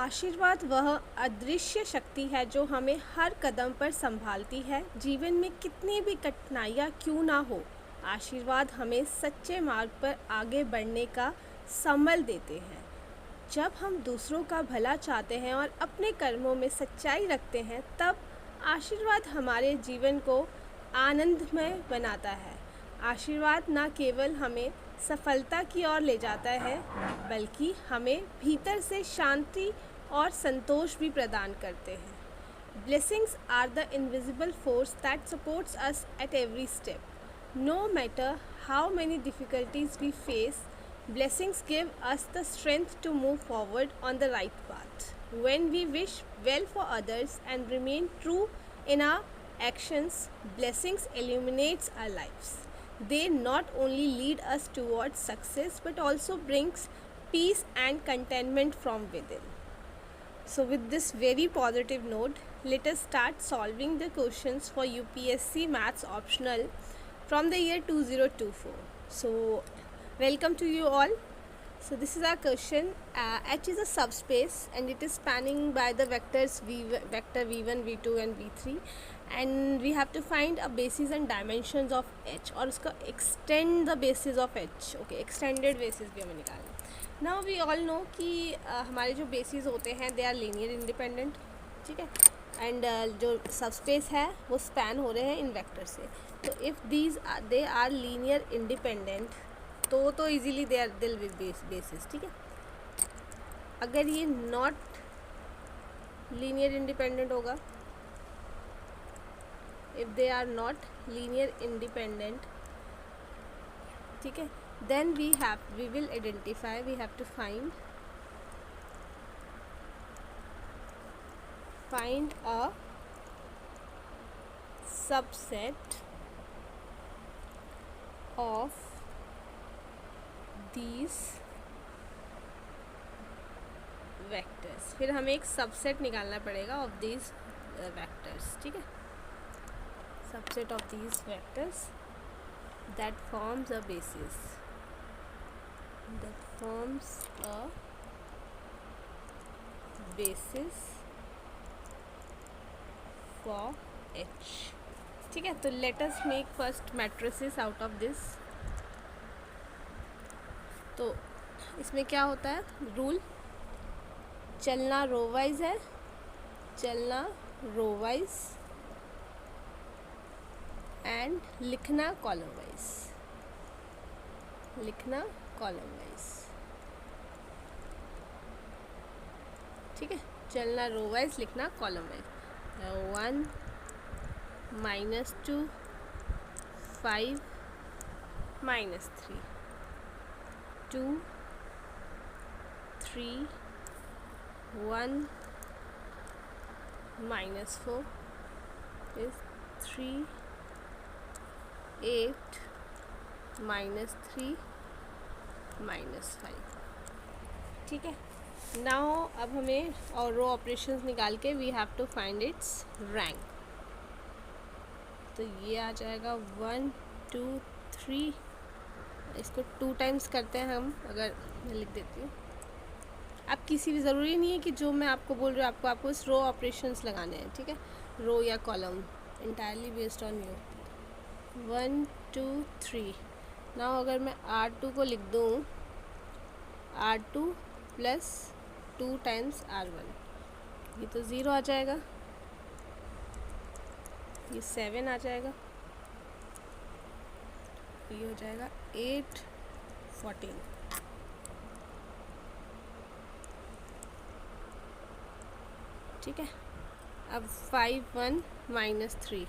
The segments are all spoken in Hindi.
आशीर्वाद वह अदृश्य शक्ति है जो हमें हर कदम पर संभालती है। जीवन में कितनी भी कठिनाइयाँ क्यों ना हो, आशीर्वाद हमें सच्चे मार्ग पर आगे बढ़ने का संबल देते हैं। जब हम दूसरों का भला चाहते हैं और अपने कर्मों में सच्चाई रखते हैं, तब आशीर्वाद हमारे जीवन को आनंदमय बनाता है। आशीर्वाद न केवल हमें सफलता की ओर ले जाता है, बल्कि हमें भीतर से शांति और संतोष भी प्रदान करते हैं। Blessings are the invisible force that supports us at every step. No matter how many difficulties we face, blessings give us the strength to move forward on the right path. When we wish well for others and remain true in our actions, blessings illuminates our lives. They not only lead us towards success but also brings peace and contentment from within. So with this very positive note, let us start solving the questions for UPSC Maths Optional from the year 2024. So welcome to you all. So this is our question. H is a subspace and it is spanning by the vectors vector v1, v2 and v3, and we have to find a basis and dimensions of H, और उसका extend the basis of H. Okay, extended basis भी हमें निकालना। Now we all know कि हमारे जो bases होते हैं they are linear independent, ठीक है, and जो subspace है वो span हो रहे हैं इन vector से। तो if they are linear independent, तो इजीली दिल विद बेसिस, ठीक है। अगर ये नॉट लीनियर इंडिपेंडेंट होगा, if they are not linear independent, ठीक है, then we will identify, we have to find a subset of these vectors। फिर हमें एक सबसेट निकालना पड़ेगा ऑफ these vectors, ठीक है, subset of these vectors that forms a basis, for H, ठीक है। तो let us make first matrices out of this। तो इसमें क्या होता है, रूल, चलना रो वाइज है, चलना रो वाइज एंड लिखना कॉलम वाइज, लिखना कॉलम वाइज, ठीक है, चलना रो वाइज, लिखना कॉलम वाइज। 1 -2 5 -3 2 3 1 -4 is 3 8 -3 -5, ठीक है। नाउ अब हमें और रो ऑपरेशंस निकाल के we have to find its rank. तो ये आ जाएगा 1 2 3, इसको 2 टाइम्स करते हैं हम। अगर मैं लिख देती हूँ, आप किसी भी ज़रूरी नहीं है कि जो मैं आपको बोल रही हूँ आपको इस रो ऑपरेशंस लगाने हैं, ठीक है, रो या column, entirely based on you. 1 2 3। Now अगर मैं R2 को लिख दूँ, R2 + 2 टाइम्स R1, ये तो 0 आ जाएगा, ये 7 आ जाएगा, ये हो जाएगा 8 14, ठीक है। अब 5 1 -3,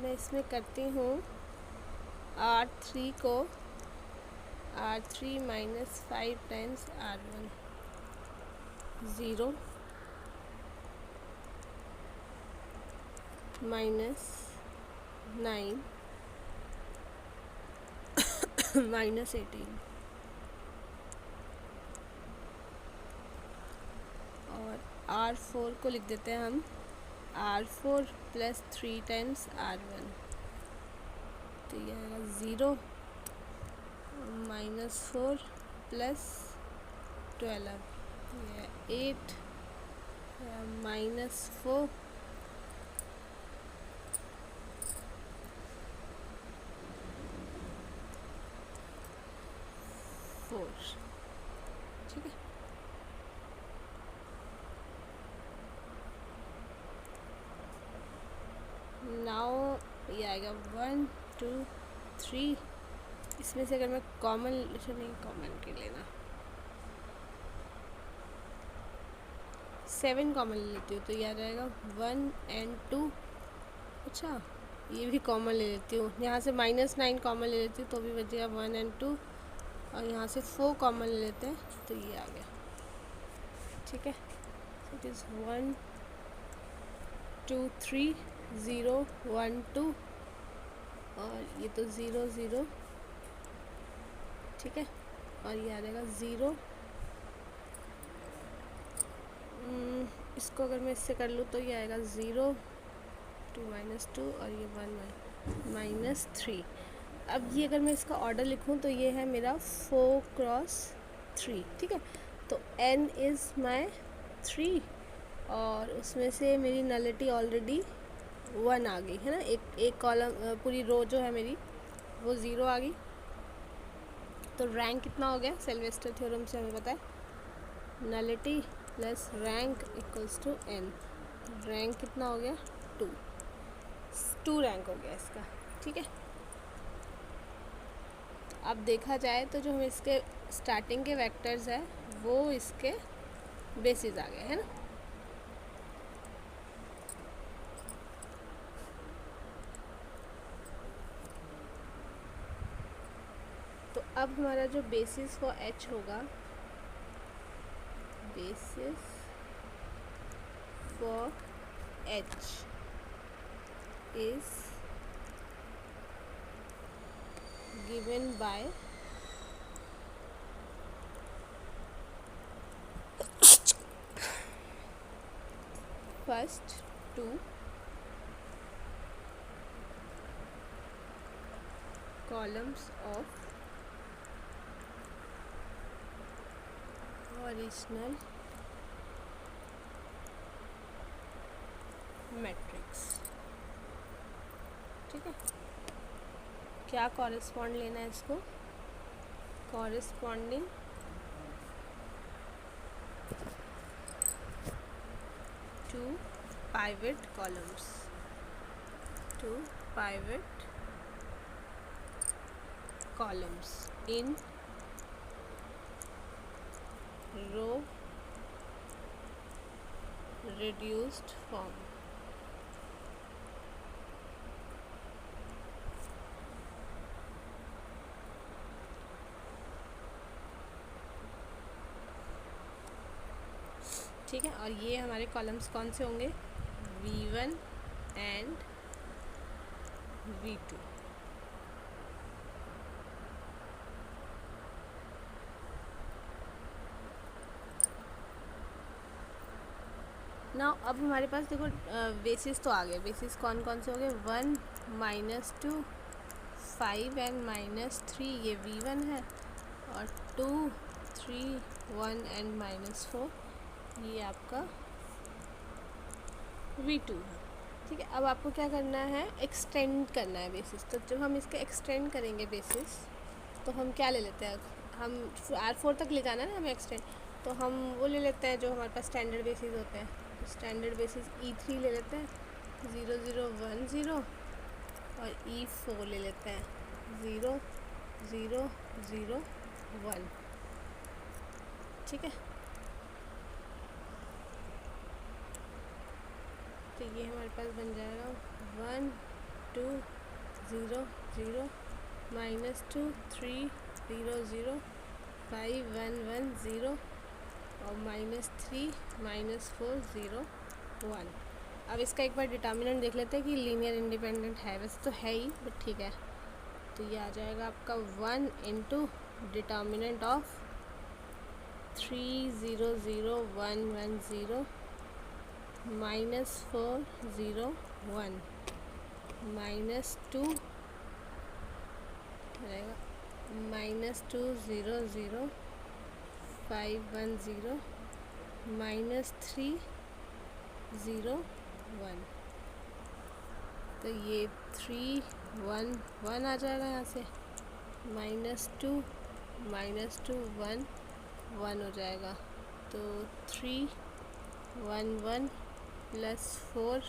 मैं इसमें करती हूँ R3 को R3 - 5 टाइम्स R1, 0 -9 -18, और R4 को लिख देते हैं हम R4 + 3 टाइम्स R1, तो ये आएगा 0 -4 + 12, ये 8, -4, ठीक है। नाउ ये आएगा 1 2 3। इसमें से अगर मैं कॉमन नहीं, कॉमन के लेना 7 कॉमन ले लेती हूँ तो ये आ जाएगा 1 and 2। अच्छा, ये भी कॉमन ले लेती हूँ, यहाँ से -9 कॉमन ले लेती हूँ तो भी बचेगा 1 and 2, और यहाँ से 4 कॉमन ले लेते हैं तो ये आ गया, ठीक है। इट इज़ 1 2 3 0 1 2, और ये तो 0 0, ठीक है। और ये आ जाएगा 0। इसको अगर मैं इससे कर लूँ तो ये आएगा 0 2 -2, और ये 1 -3। अब ये अगर मैं इसका ऑर्डर लिखूँ तो ये है मेरा 4 क्रॉस 3, ठीक है। तो n इज़ माई 3, और उसमें से मेरी नलिटी ऑलरेडी 1 आ गई है ना। एक कॉलम, पूरी रो जो है मेरी वो 0 आ गई। तो रैंक कितना हो गया, सेल्वेस्टर थ्योरम से हमें पता है nullity plus rank equals to n। Rank कितना हो गया, 2 रैंक हो गया इसका, ठीक है। अब देखा जाए तो जो हम इसके स्टार्टिंग के वेक्टर्स है वो इसके बेसिस आ गए, है ना। तो अब हमारा जो बेसिस फॉर h होगा, basis for h is given by first 2 columns of original matrix, ठीक है। क्या कॉरेस्पॉन्ड लेना है इसको, corresponding to pivot columns, to pivot columns in row reduced form। ठीक है, और ये हमारे कॉलम्स कौन से होंगे, v1 एंड v2। ना अब हमारे पास देखो बेसिस तो आ गए। बेसिस कौन कौन से हो गए, 1 -2 5 एंड -3 ये v1 है, और 2 3 1 एंड -4 ये आपका v2 है, ठीक है। अब आपको क्या करना है, एक्सटेंड करना है बेसिस। तो जब हम इसके एक्सटेंड करेंगे बेसिस तो हम क्या ले लेते हैं, हम R4 तक ले जाना है ना हमें एक्सटेंड, तो हम वो ले लेते हैं जो हमारे पास स्टैंडर्ड बेसिस होते हैं। स्टैंडर्ड बेसिस E3 ले लेते हैं 0 0 1 0, और E4 ले लेते हैं 0 0 0 1, ठीक है। तो ये हमारे पास बन जाएगा 1 2 0 0 -2 3 0 0 5 1 1 0, और -3 -4 0 1। अब इसका एक बार डिटर्मिनेंट देख लेते हैं कि लीनियर इंडिपेंडेंट है, वैसे तो है ही बट ठीक है। तो ये आ जाएगा आपका 1 इंटू डिटर्मिनेंट ऑफ 3 0 0 1 1 0 -4 0 1 -2 रहेगा -2 0 0 510 -3 0 1, तो ये 3 1 1 आ जाएगा यहाँ से, -2 -2 1 1 हो जाएगा, तो 3 1 1 +4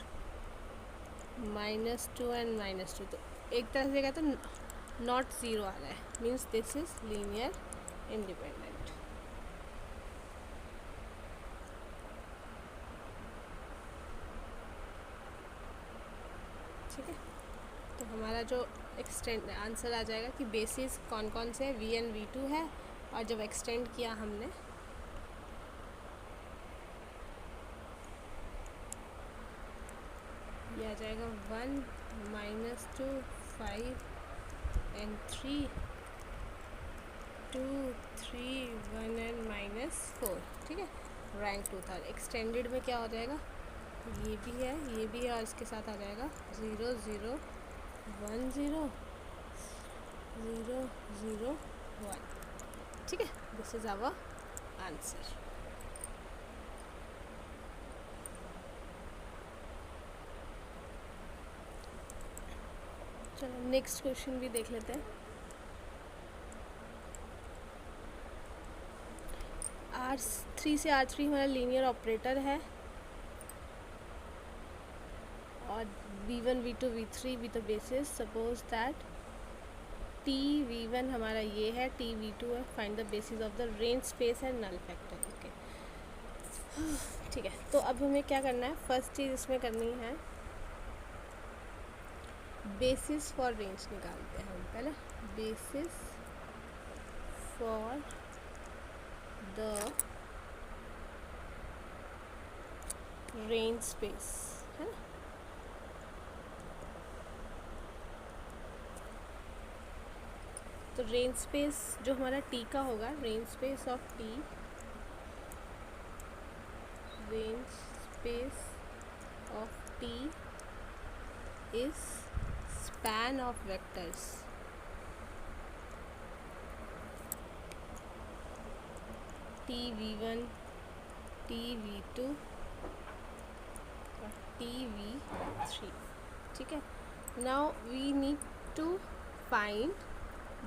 -2 एंड -2, तो एक तरह से कहते हैं नॉट ज़ीरो आ रहा है, means this is linear independent. ठीक है, तो हमारा जो एक्सटेंड आंसर आ जाएगा कि बेसिस कौन कौन से V1 V2 है, और जब एक्सटेंड किया हमने ये आ जाएगा 1 -2 5 and 3 2 3 1 and -4। ठीक है, रैंक 2 था। एक्सटेंडेड में क्या हो जाएगा, ये भी है और इसके साथ आ जाएगा 0 0 1 0 0 0 1। ठीक है, दिस इज आवर आंसर। चलो नेक्स्ट क्वेश्चन भी देख लेते हैं। R3 से R3 हमारा लीनियर ऑपरेटर है, और V1 V2 V3 भी तो basis. Suppose that T V1 हमारा ये है, T V2 है। Find the basis of the range space and null factor. Okay, ठीक है, तो अब हमें क्या करना है, फर्स्ट चीज़ इसमें करनी है बेसिस फॉर रेंज निकालते हैं हम पहले। Basis for the range space है ना, तो रेंज स्पेस जो हमारा T का होगा, range space of T, range space of T is span of vectors T V1 T V2 और T V3। ठीक है, now we need to find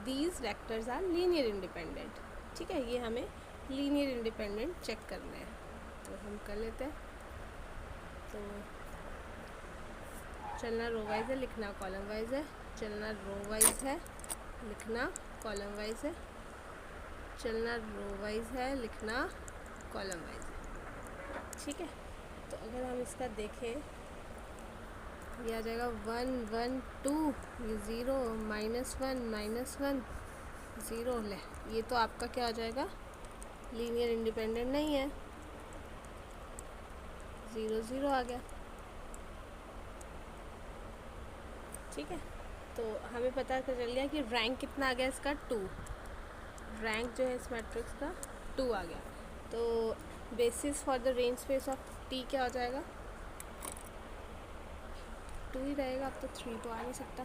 these vectors are linear independent. ठीक है, ये हमें लीनियर इंडिपेंडेंट चेक करना है, तो हम कर लेते हैं। तो चलना रो वाइज है, लिखना कॉलम वाइज है। चलना रो वाइज है, लिखना कॉलम वाइज है। चलना रो वाइज है, लिखना कॉलम वाइज है। ठीक है, तो अगर हम इसका देखें, ये आ जाएगा 1 1 2 0 -1 -1 0। ले, ये तो आपका क्या हो जाएगा, लीनियर इंडिपेंडेंट नहीं है, 0 0 आ गया। ठीक है, तो हमें पता चल गया कि रैंक कितना आ गया इसका, 2। रैंक जो है इस मैट्रिक्स का 2 आ गया। तो basis for the range space of T क्या हो जाएगा, 2 ही रहेगा। अब तो 3 तो आ नहीं सकता,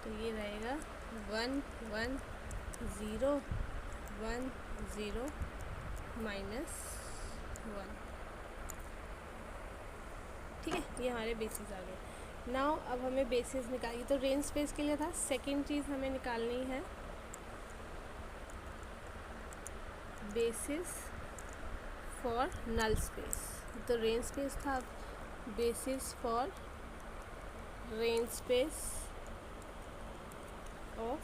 तो ये रहेगा 1 1 0 1 0 -1। ठीक है, ये हमारे बेसिस आ गए। नाउ अब हमें बेसिस निकालिए, तो रेंज स्पेस के लिए था। सेकेंड चीज़ हमें निकालनी है बेसिस फॉर नल स्पेस। तो रेंज स्पेस था, basis for range space of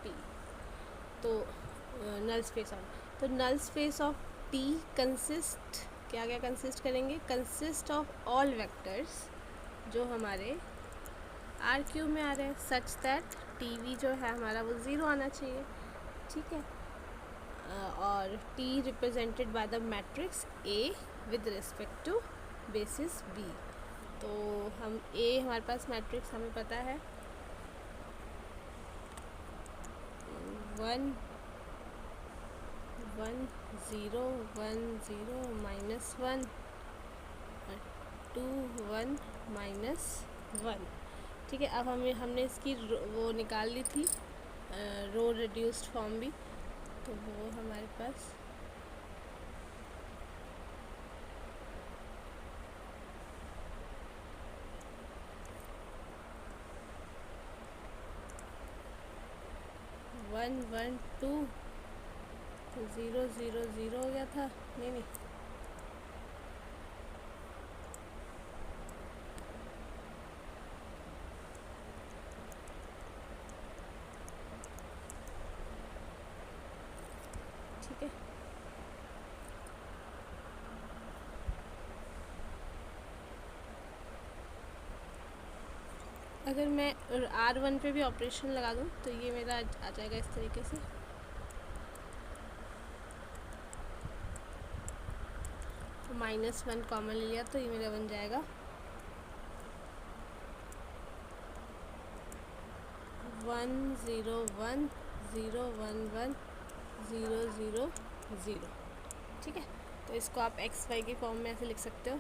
T, तो नल स्पेस ऑफ, तो null space of T consist, क्या क्या कंसिस्ट करेंगे, कंसिस्ट ऑफ ऑल वेक्टर्स जो हमारे R³ में आ रहे हैं, सच दैट TV जो है हमारा वो 0 आना चाहिए। ठीक है, और T represented by the matrix A with respect to basis B। तो हम A हमारे पास मैट्रिक्स हमें पता है 1 1 0 1 0 -1 2 1 -1। ठीक है, अब हमने इसकी वो निकाल ली थी रो रिड्यूस्ड फॉर्म भी, तो वो हमारे पास वन वन टू, तो ज़ीरो ज़ीरो ज़ीरो हो गया था, नहीं ठीक है। अगर मैं R1 पे भी ऑपरेशन लगा दूँ तो ये मेरा आ जाएगा इस तरीके से, -1 कॉमन ले लिया तो ये मेरा बन जाएगा 101011000, ठीक है। तो इसको आप XY के फॉर्म में ऐसे लिख सकते हो,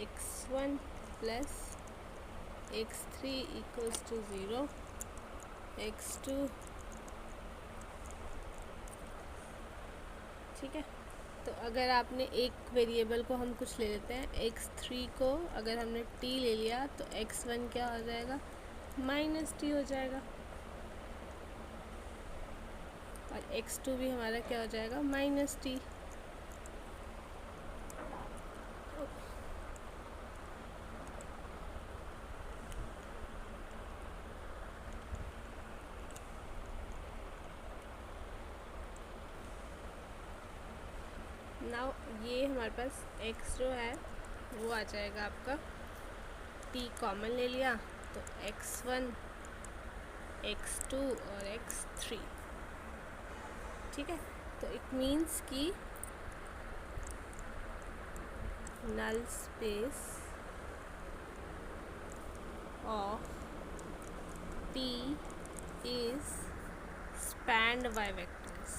x1 plus x3 equals to 0, x2, ठीक है। तो अगर आपने एक वेरिएबल को हम कुछ ले लेते हैं, x3 को अगर हमने t ले लिया तो x1 क्या हो जाएगा, -t हो जाएगा, और x2 भी हमारा क्या हो जाएगा, -t। नाउ ये हमारे पास x जो है वो आ जाएगा आपका, t कॉमन ले लिया तो x1, x2 और x3, ठीक है। तो इट मीन्स कि null space of T is spanned by vectors,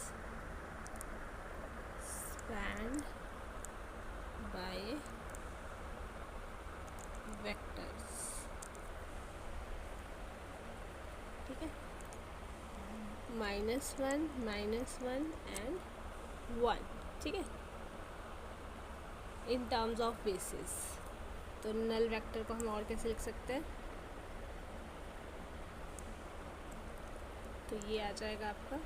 spanned by vectors, ठीक है, -1 -1 एंड 1, ठीक है, इन टर्म्स ऑफ बेसिस। तो नल वेक्टर को हम और कैसे लिख सकते हैं, तो ये आ जाएगा आपका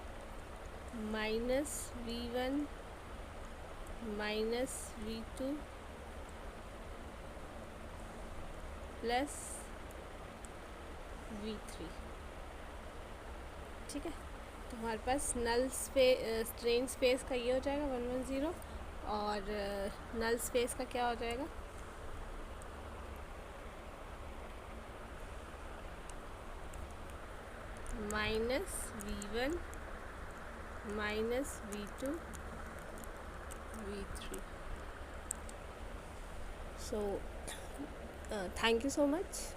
-v1 -v2 प्लस v3, ठीक है। तो हमारे पास नल स्ट्रेन स्पेस का ये हो जाएगा 110, और नल स्पेस का क्या हो जाएगा, -v1 -v2 v3। So thank you so much.